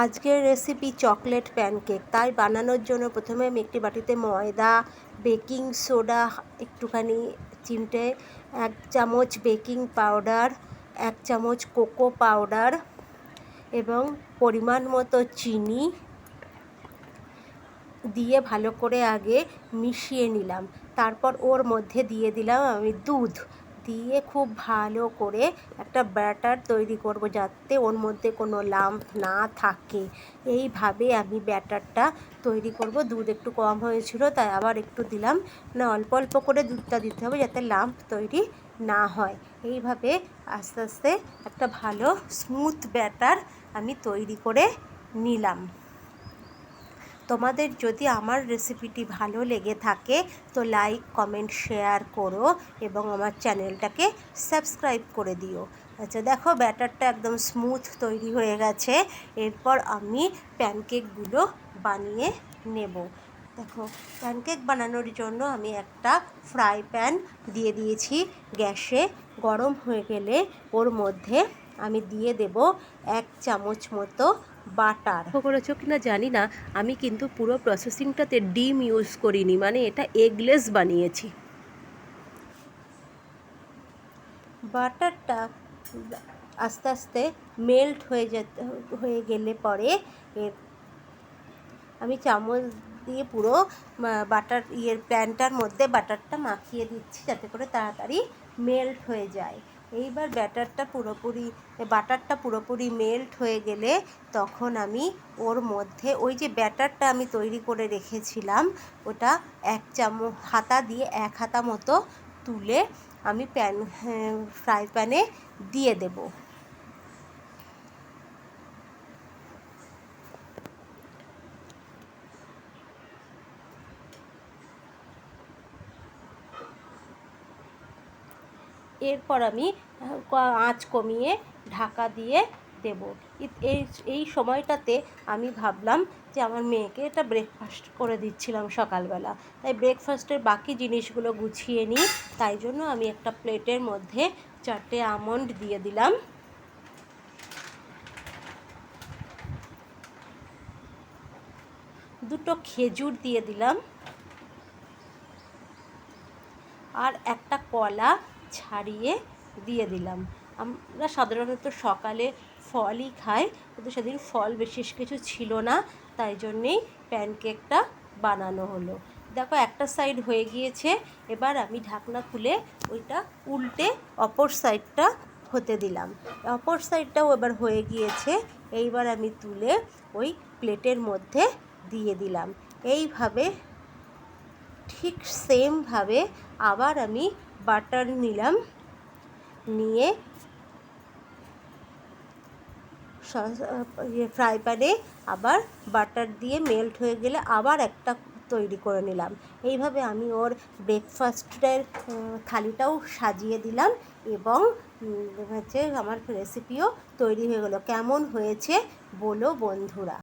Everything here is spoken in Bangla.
আজকের রেসিপি চকলেট প্যানকেক। তাই বানানোর জন্য প্রথমে আমি একটি বাটিতে ময়দা, বেকিং সোডা একটুখানি চিমটে, 1 চামচ বেকিং পাউডার, 1 চামচ কোকো পাউডার এবং পরিমাণ মতো চিনি দিয়ে ভালো করে আগে মিশিয়ে নিলাম। তারপর ওর মধ্যে দিয়ে দিলাম আমি দুধ, দিয়ে খুব ভালো করে একটা ব্যাটার তৈরি করব যাতে ওর মধ্যে কোনো লাম্প না থাকে। এইভাবে আমি ব্যাটারটা তৈরি করব। দুধ একটু কম হয়েছিল তাই আবার একটু দিলাম, না অল্প অল্প করে দুধটা দিতে হবে যাতে লাম্প তৈরি না হয়। এইভাবে আস্তে আস্তে একটা ভালো স্মুথ ব্যাটার আমি তৈরি করে নিলাম। তোমাদের যদি আমার রেসিপিটি ভালো লেগে থাকে তো লাইক, কমেন্ট, শেয়ার করো এবং আমার চ্যানেলটাকে সাবস্ক্রাইব করে দিও। আচ্ছা, দেখো ব্যাটারটা একদম স্মুথ তৈরি হয়ে গেছে। এরপর আমি প্যানকেকগুলো বানিয়ে নেব। দেখো, প্যানকেক বানানোর জন্য আমি একটা ফ্রাই প্যান দিয়ে দিয়েছি গ্যাসে। গরম হয়ে গেলে ওর মধ্যে আমি দিয়ে দেব 1 চামচ মতো বাটার। লক্ষ্য করেছো কিনা জানি না, আমি কিন্তু পুরো প্রসেসিংটাতে ডিম ইউজ করিনি, মানে এটা এগলেস বানিয়েছি। বাটারটা আস্তে আস্তে মেল্ট হয়ে গেলে পরে আমি চামচ দিয়ে পুরো প্যানটার মধ্যে বাটারটা মাখিয়ে দিচ্ছি যাতে করে তাড়াতাড়ি মেল্ট হয়ে যায়। এইবার বাটারটা পুরোপুরি মেল্ট হয়ে গেলে তখন আমি ওর মধ্যে ওই যে ব্যাটারটা আমি তৈরি করে রেখেছিলাম ওটা 1 চামচ হাতা দিয়ে 1 হাতা মতো তুলে আমি ফ্রাই প্যানে দিয়ে দেব। এরপর আমি আঁচ কমিয়ে ঢাকা দিয়ে দেব। এই সময়টাতে আমি ভাবলাম যে আমার মেয়েকে এটা ব্রেকফাস্ট করে দিচ্ছিলাম সকালবেলা, তাই ব্রেকফাস্টের বাকি জিনিসগুলো গুছিয়ে নিই। তাই জন্য আমি একটা প্লেটের মধ্যে 4টে আমন্ড দিয়ে দিলাম, 2টো খেজুর দিয়ে দিলাম আর একটা কলা ছাড়িয়ে দিয়ে দিলাম। আমরা সাধারণত সকালে ফলই খাই, কিন্তু সেদিন ফল বিশেষ কিছু ছিল না, তাই জন্যেই প্যানকেকটা বানানো হলো। দেখো একটা সাইড হয়ে গিয়েছে, এবার আমি ঢাকনা খুলে ওইটা উল্টে অপর সাইডটা হতে দিলাম। অপর সাইডটাও এবার হয়ে গিয়েছে, এইবার আমি তুলে ওই প্লেটের মধ্যে দিয়ে দিলাম। এইভাবে ঠিক সেমভাবে আবার আমি বাটার নিলাম, নিয়ে ফ্রাই প্যানে আবার বাটার দিয়ে মেল্ট হয়ে গেলে আবার একটা তৈরি করে নিলাম। এইভাবে আমি ওর ব্রেকফাস্টের থালিটাও সাজিয়ে দিলাম এবং আমার রেসিপিও তৈরি হয়ে গেলো। কেমন হয়েছে বলো বন্ধুরা।